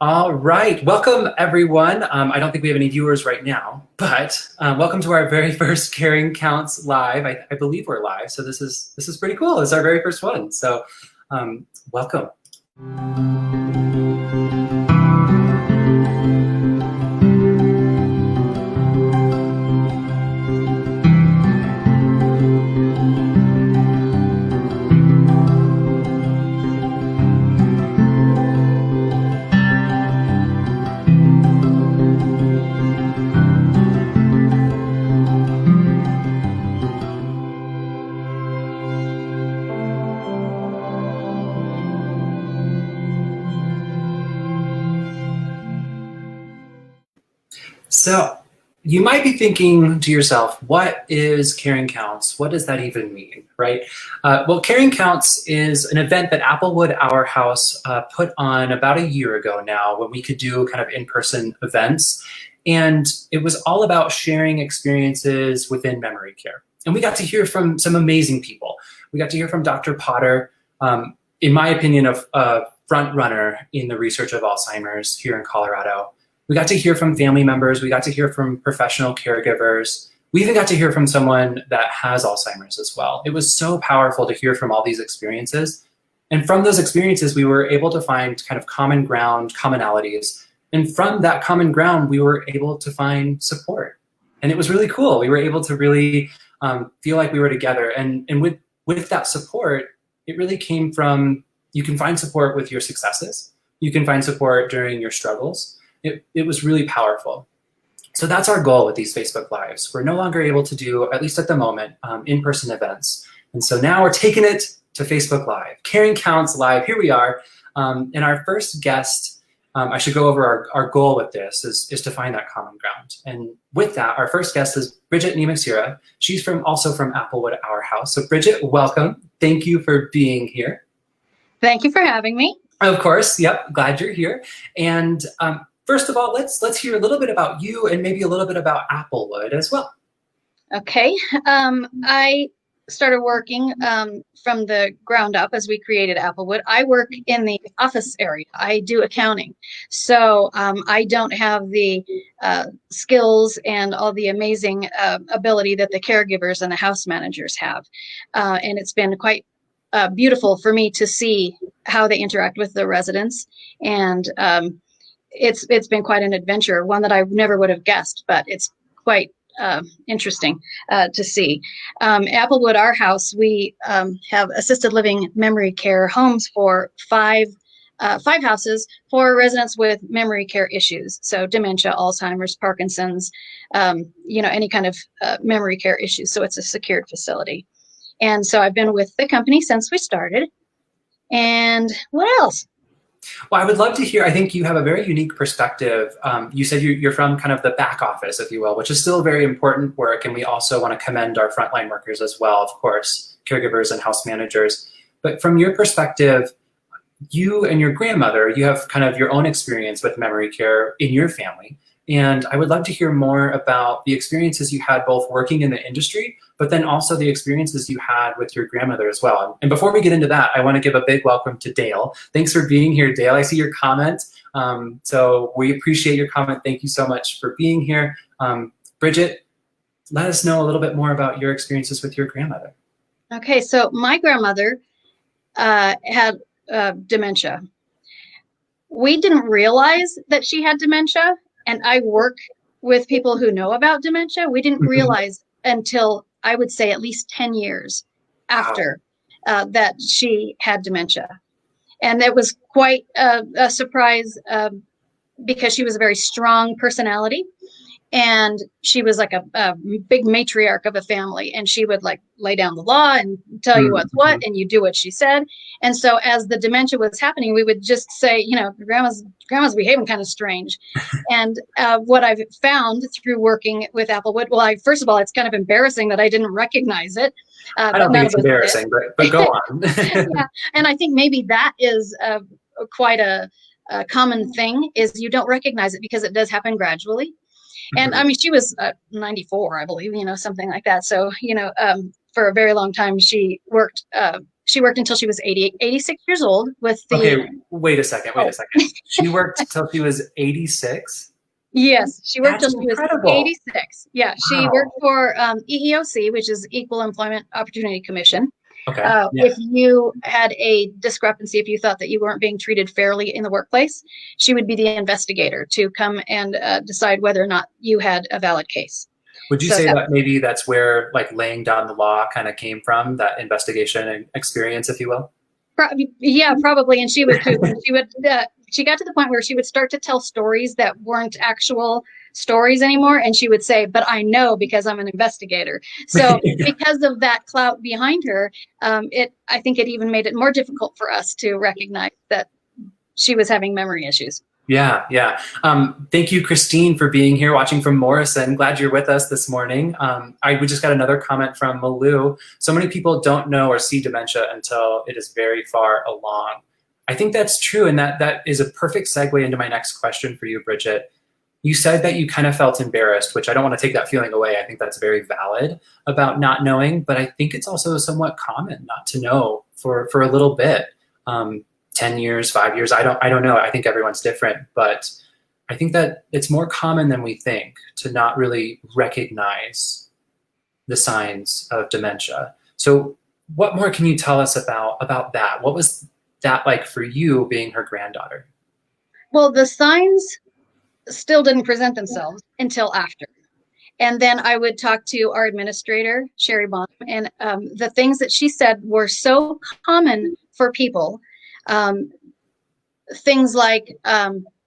All right, welcome everyone. I don't think we have any viewers right now, but welcome to our very first Caring Counts live. I believe we're live, so this is pretty cool. It's our very first one, so welcome. So you might be thinking to yourself, what is Caring Counts? What does that even mean, right? Well, Caring Counts is an event that Applewood Our House put on about a year ago now when we could do kind of in-person events. And it was all about sharing experiences within memory care. And we got to hear from some amazing people. We got to hear from Dr. Potter, in my opinion, a front runner in the research of Alzheimer's here in Colorado. We got to hear from family members. We got to hear from professional caregivers. We even got to hear from someone that has Alzheimer's as well. It was so powerful to hear from all these experiences. And from those experiences, we were able to find kind of common ground, commonalities. And from that common ground, we were able to find support. And it was really cool. We were able to really feel like we were together. And with that support, it really came from, you can find support with your successes. You can find support during your struggles. It was really powerful. So that's our goal with these Facebook Lives. We're no longer able to do, at least at the moment, in-person events. And so now we're taking it to Facebook Live. Caring Counts Live, here we are. And our first guest, I should go over our goal with this, is to find that common ground. And with that, our first guest is Bridget Nemasira. She's also from Applewood Our House. So Bridget, welcome. Thank you for being here. Thank you for having me. Of course, yep, glad you're here. And first of all, let's hear a little bit about you and maybe a little bit about Applewood as well. Okay, I started working from the ground up as we created Applewood. I work in the office area. I do accounting. So I don't have the skills and all the amazing ability that the caregivers and the house managers have. And it's been quite beautiful for me to see how they interact with the residents. And it's been quite an adventure, one that I never would have guessed, but it's quite interesting to see. Applewood Our House, we have assisted living memory care homes for five houses for residents with memory care issues. So dementia, Alzheimer's, Parkinson's, any kind of memory care issues. So it's a secured facility. And so I've been with the company since we started. And what else? Well, I would love to hear, I think you have a very unique perspective. You said you're from kind of the back office, if you will, which is still very important work. And we also want to commend our frontline workers as well, of course, caregivers and house managers. But from your perspective, you and your grandmother, you have kind of your own experience with memory care in your family. And I would love to hear more about the experiences you had both working in the industry, but then also the experiences you had with your grandmother as well. And before we get into that, I want to give a big welcome to Dale. Thanks for being here, Dale. I see your comment. So we appreciate your comment. Thank you so much for being here. Bridget, let us know a little bit more about your experiences with your grandmother. Okay, so my grandmother had dementia. We didn't realize that she had dementia. And I work with people who know about dementia. We didn't realize until, I would say, at least 10 years after that she had dementia. And that was quite a surprise because she was a very strong personality. And she was like a big matriarch of a family. And she would like lay down the law and tell you what's what, and you do what she said. And so as the dementia was happening, we would just say, grandma's behaving kind of strange. And what I've found through working with Applewood, well, first of all, it's kind of embarrassing that I didn't recognize it. I don't think it's embarrassing, but go on. Yeah. And I think maybe that is quite a common thing, is you don't recognize it because it does happen gradually. And I mean, she was 94, I believe, something like that. So, for a very long time, she worked She worked until she was 86 years old with the. Okay, wait a second. She worked till she was 86? Yes, she worked till That's she was incredible. 86. Yeah, she Wow. worked for EEOC, which is Equal Employment Opportunity Commission. Okay. Yeah. If you had a discrepancy, if you thought that you weren't being treated fairly in the workplace, she would be the investigator to come and decide whether or not you had a valid case. Would you So say that maybe that's where like laying down the law kind of came from, that investigation and experience, if you will? yeah, probably. And she would too. And she got to the point where she would start to tell stories that weren't actual stories anymore. And she would say, but I know because I'm an investigator. So because of that clout behind her, I think it even made it more difficult for us to recognize that she was having memory issues. Yeah, yeah. Thank you, Christine, for being here, watching from Morrison. Glad you're with us this morning. We just got another comment from Malou. So many people don't know or see dementia until it is very far along. I think that's true, and that is a perfect segue into my next question for you, Bridget. You said that you kind of felt embarrassed, which I don't want to take that feeling away. I think that's very valid about not knowing, but I think it's also somewhat common not to know for a little bit. 10 years, 5 years, I don't know. I think everyone's different, but I think that it's more common than we think to not really recognize the signs of dementia. So what more can you tell us about that? What was that like for you, being her granddaughter? Well, the signs still didn't present themselves until after. And then I would talk to our administrator, Sherry Bonham, and the things that she said were so common for people. Things like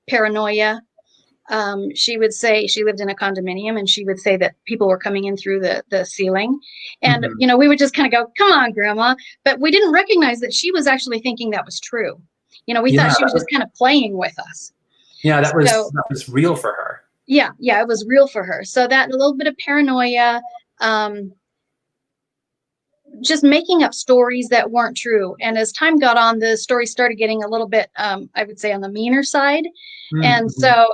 paranoia. She would say she lived in a condominium, and she would say that people were coming in through the ceiling. And, we would just kind of go, come on, Grandma. But we didn't recognize that she was actually thinking that was true. We thought she was just kind of playing with us. Yeah, that was real for her. Yeah, it was real for her. So that a little bit of paranoia, just making up stories that weren't true. And as time got on, the stories started getting a little bit, I would say, on the meaner side. And so,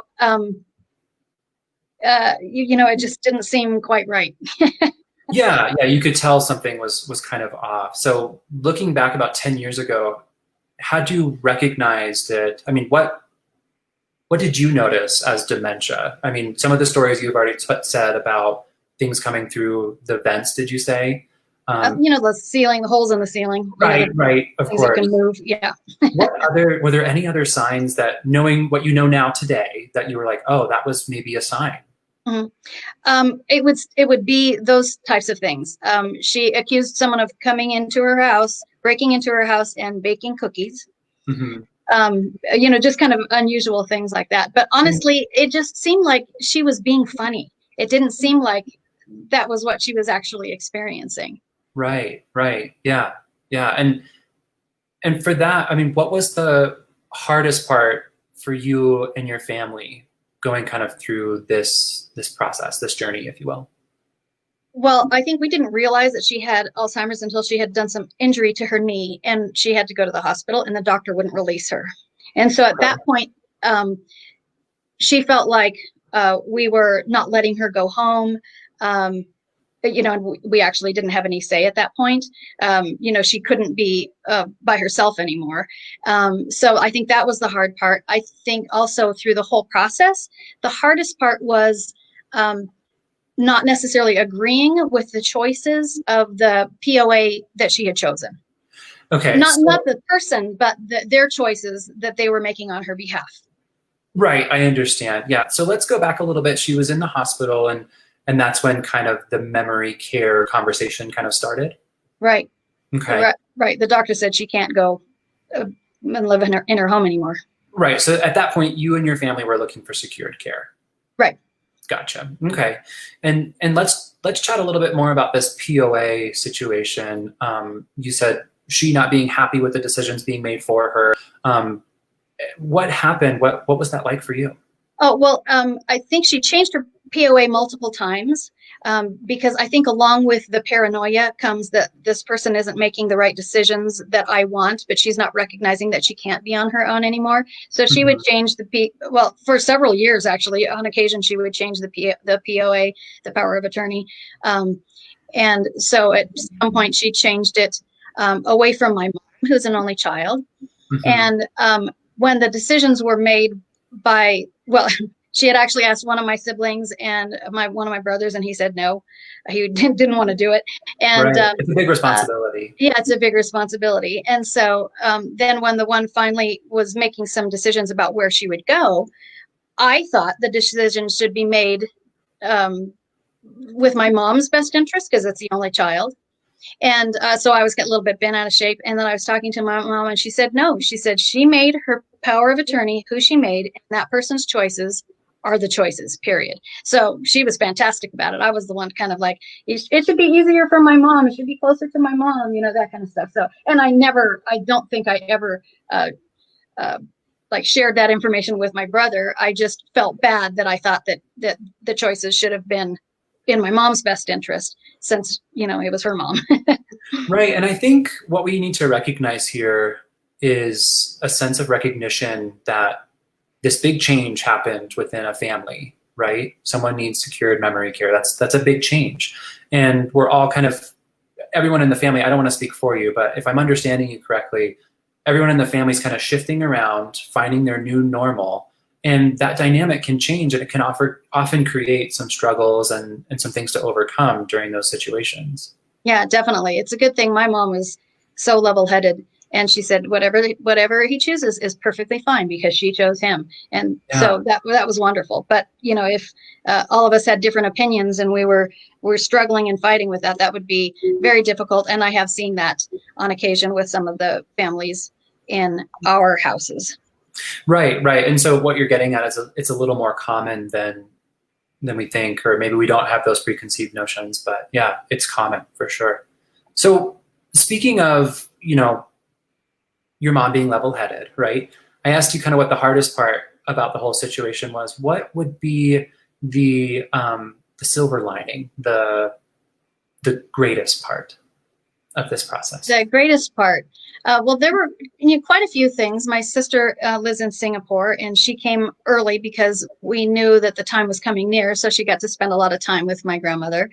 it just didn't seem quite right. Yeah, you could tell something was kind of off. So looking back about 10 years ago, had you recognized it? I mean, what did you notice as dementia? I mean, some of the stories you've already said about things coming through the vents, did you say? The ceiling, the holes in the ceiling. Right, of things course. that can move, yeah. Were there any other signs that, knowing what you know now today, that you were like, oh, that was maybe a sign? It would be those types of things. She accused someone of coming into her house, breaking into her house, and baking cookies. Just kind of unusual things like that. But honestly, it just seemed like she was being funny. It didn't seem like that was what she was actually experiencing. Right. Yeah. And for that, I mean, what was the hardest part for you and your family going kind of through this process, this journey, if you will? Well, I think we didn't realize that she had Alzheimer's until she had done some injury to her knee, and she had to go to the hospital, and the doctor wouldn't release her. And so at that point, she felt like we were not letting her go home. And we actually didn't have any say at that point. She couldn't be by herself anymore. So I think that was the hard part. I think also through the whole process, the hardest part was not necessarily agreeing with the choices of the POA that she had chosen. Okay. Not the person, but their choices that they were making on her behalf. Right. I understand. Yeah. So let's go back a little bit. She was in the hospital, and that's when kind of the memory care conversation kind of started. Right. Okay. Right. The doctor said she can't go and live in her home anymore. Right. So at that point, you and your family were looking for secured care. Right. Gotcha. Okay. And let's chat a little bit more about this POA situation. You said she not being happy with the decisions being made for her. What happened? What was that like for you? Oh, well, I think she changed her POA multiple times because I think along with the paranoia comes that this person isn't making the right decisions that I want, but she's not recognizing that she can't be on her own anymore. So she would change for several years, actually. On occasion, she would change the POA, the power of attorney. And so at some point she changed it away from my mom, who's an only child. Mm-hmm. And when the decisions were made by, well, she had actually asked one of my siblings and one of my brothers, and he said no, he didn't want to do it. And Right. It's a big responsibility. yeah, it's a big responsibility. And so then when the one finally was making some decisions about where she would go, I thought the decisions should be made with my mom's best interest because it's the only child. And so I was getting a little bit bent out of shape. And then I was talking to my mom, and she said, no, she said she made her power of attorney who she made, and that person's choices are the choices, period. So she was fantastic about it. I was the one kind of like, it should be easier for my mom. It should be closer to my mom, that kind of stuff. So, and I don't think I ever like shared that information with my brother. I just felt bad that I thought that the choices should have been in my mom's best interest since, it was her mom. Right. And I think what we need to recognize here is a sense of recognition that this big change happened within a family, right? Someone needs secured memory care. That's a big change. And we're all everyone in the family, I don't want to speak for you, but if I'm understanding you correctly, everyone in the family is kind of shifting around, finding their new normal. And that dynamic can change, and it can often create some struggles and some things to overcome during those situations. Yeah, definitely. It's a good thing my mom was so level-headed, and she said whatever he chooses is perfectly fine because she chose him. And so that was wonderful. But if all of us had different opinions and we're struggling and fighting with that would be very difficult. And I have seen that on occasion with some of the families in our houses. Right. And so what you're getting at is it's a little more common than we think, or maybe we don't have those preconceived notions, but yeah, it's common for sure. So speaking of, your mom being level-headed, right? I asked you kind of what the hardest part about the whole situation was. What would be the silver lining, the greatest part of this process? The greatest part. Well, there were quite a few things. My sister lives in Singapore, and she came early because we knew that the time was coming near. So she got to spend a lot of time with my grandmother.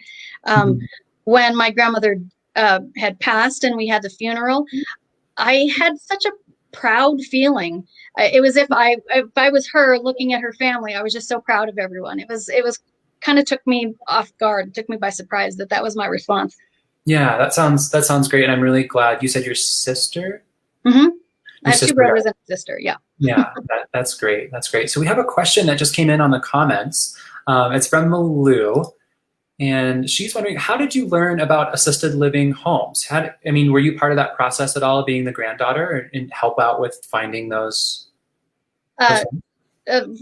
When my grandmother had passed and we had the funeral, I had such a proud feeling. It was if I was her looking at her family. I was just so proud of everyone. It was kind of took me off guard, took me by surprise that was my response. Yeah, that sounds great, and I'm really glad. You said your sister? Mm-hmm. I have two brothers and a sister. Yeah. Yeah, that's great. That's great. So we have a question that just came in on the comments. It's from Malou, and she's wondering, how did you learn about assisted living homes? Were you part of that process at all, being the granddaughter, and help out with finding those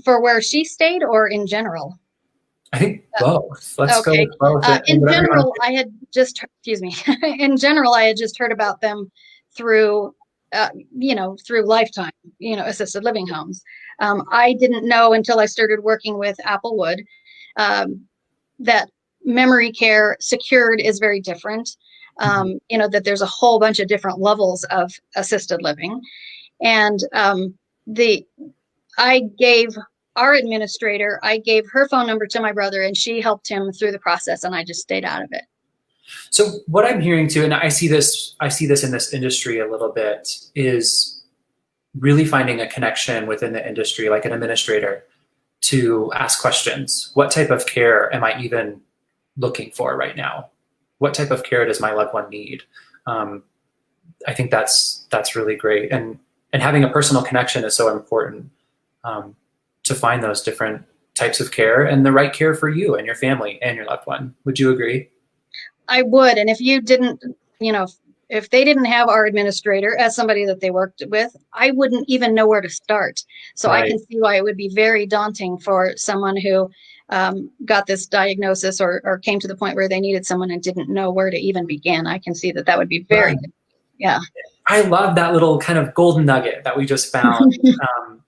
for where she stayed, or in general? I think both. Let's go with both. In general, I had just heard about them through, through Lifetime, assisted living homes. I didn't know until I started working with Applewood that memory care secured is very different. That there's a whole bunch of different levels of assisted living. And I gave our administrator, I gave her phone number to my brother, and she helped him through the process, and I just stayed out of it. So what I'm hearing too, and I see this in this industry a little bit, is really finding a connection within the industry, like an administrator, to ask questions. What type of care am I even looking for right now? What type of care does my loved one need? I think that's really great, and having a personal connection is so important to find those different types of care and the right care for you and your family and your loved one. Would you agree? I would. And if you didn't, if they didn't have our administrator as somebody that they worked with, I wouldn't even know where to start. So right. I can see why it would be very daunting for someone who got this diagnosis or came to the point where they needed someone and didn't know where to even begin. I can see that would be very, yeah. I love that little kind of golden nugget that we just found.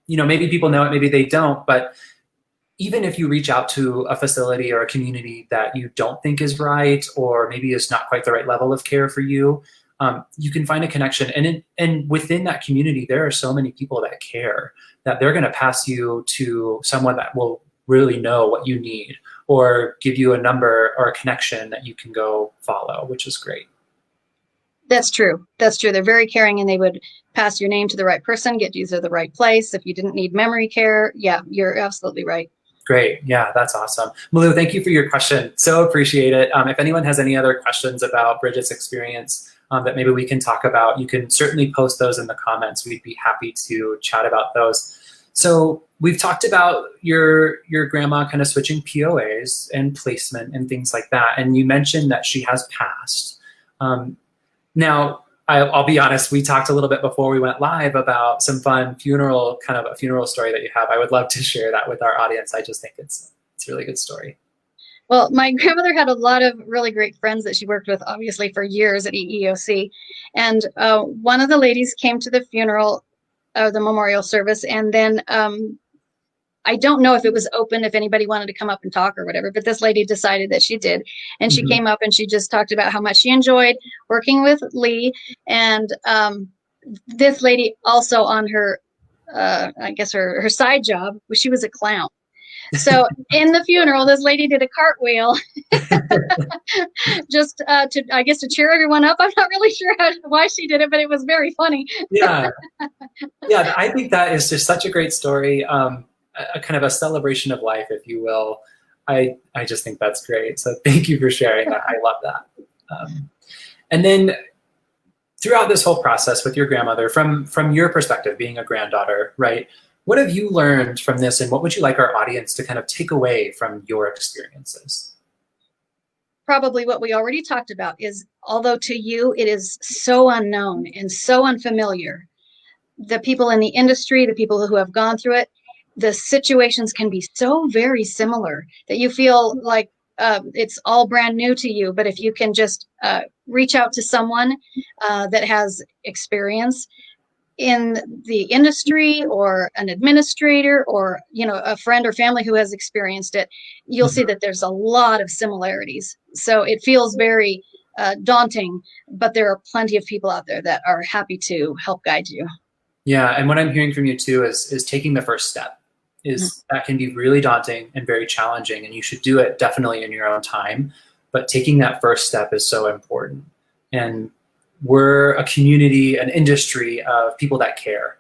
Maybe people know it, maybe they don't, but even if you reach out to a facility or a community that you don't think is right, or maybe is not quite the right level of care for you, you can find a connection. And within that community, there are so many people that care that they're going to pass you to someone that will really know what you need, or give you a number or a connection that you can go follow, which is great. That's true. That's true. They're very caring, and they would pass your name to the right person, get you to the right place. If you didn't need memory care, yeah, you're absolutely right. Great. Yeah, that's awesome. Malu, thank you for your question. So appreciate it. If anyone has any other questions about Bridget's experience that maybe we can talk about, you can certainly post those in the comments. We'd be happy to chat about those. So we've talked about your grandma kind of switching POAs and placement and things like that. And you mentioned that she has passed. Now, I'll be honest, we talked a little bit before we went live about some fun funeral, kind of a funeral story that you have. I would love to share that with our audience. I just think it's a really good story. Well, my grandmother had a lot of really great friends that she worked with, obviously, for years at EEOC. And one of the ladies came to the funeral, the memorial service, and then I don't know if it was open, if anybody wanted to come up and talk or whatever, but this lady decided that she did. And she came up and she just talked about how much she enjoyed working with Lee. And this lady also on her, I guess her side job, she was a clown. So in the funeral, this lady did a cartwheel just I guess to cheer everyone up. I'm not really sure why she did it, but it was very funny. Yeah. Yeah, I think that is just such a great story. A kind of a celebration of life, if you will. I just think that's great. So thank you for sharing that. I love that. And then throughout this whole process with your grandmother, from your perspective, being a granddaughter, right? What have you learned from this, and what would you like our audience to kind of take away from your experiences? Probably what we already talked about is, although to you it is so unknown and so unfamiliar, the people in the industry, the people who have gone through it, the situations can be so very similar that you feel like it's all brand new to you. But if you can just reach out to someone that has experience in the industry, or an administrator, or a friend or family who has experienced it, you'll see that there's a lot of similarities. So it feels very daunting, but there are plenty of people out there that are happy to help guide you. Yeah, and what I'm hearing from you too is taking the first step. That can be really daunting and very challenging, and you should do it definitely in your own time. But taking that first step is so important. And we're a community, an industry of people that care.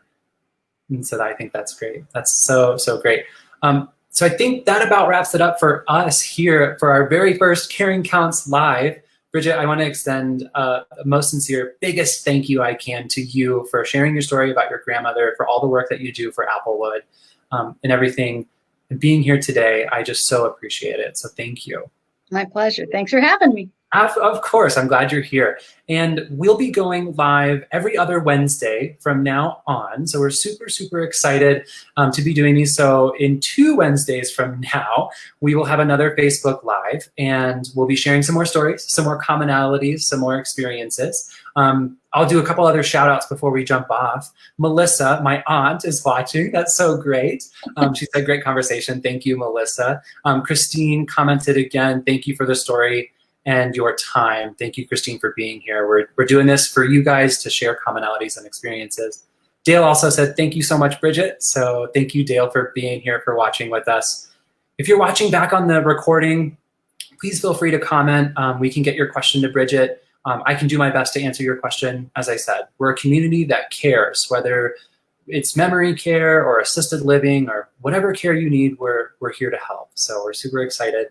And so I think that's great. That's so great. So I think that about wraps it up for us here for our very first Caring Counts Live. Bridget, I want to extend the most sincere, biggest thank you I can to you for sharing your story about your grandmother, for all the work that you do for Applewood, and everything. And being here today, I just so appreciate it. So thank you. My pleasure. Thanks for having me. Of course, I'm glad you're here. And we'll be going live every other Wednesday from now on. So we're super excited to be doing these. So in 2 Wednesdays from now, we will have another Facebook Live, and we'll be sharing some more stories, some more commonalities, some more experiences. I'll do a couple other shout outs before we jump off. Melissa, my aunt, is watching. That's so great. She said, great conversation. Thank you, Melissa. Christine commented again, thank you for the story and your time. Thank you, Christine, for being here. We're doing this for you guys to share commonalities and experiences. Dale also said, thank you so much, Bridget. So thank you, Dale, for being here, for watching with us. If you're watching back on the recording, please feel free to comment. We can get your question to Bridget. I can do my best to answer your question. As I said, we're a community that cares, whether it's memory care or assisted living or whatever care you need, we're here to help. So we're super excited.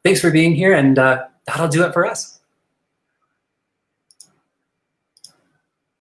Thanks for being here, and that'll do it for us.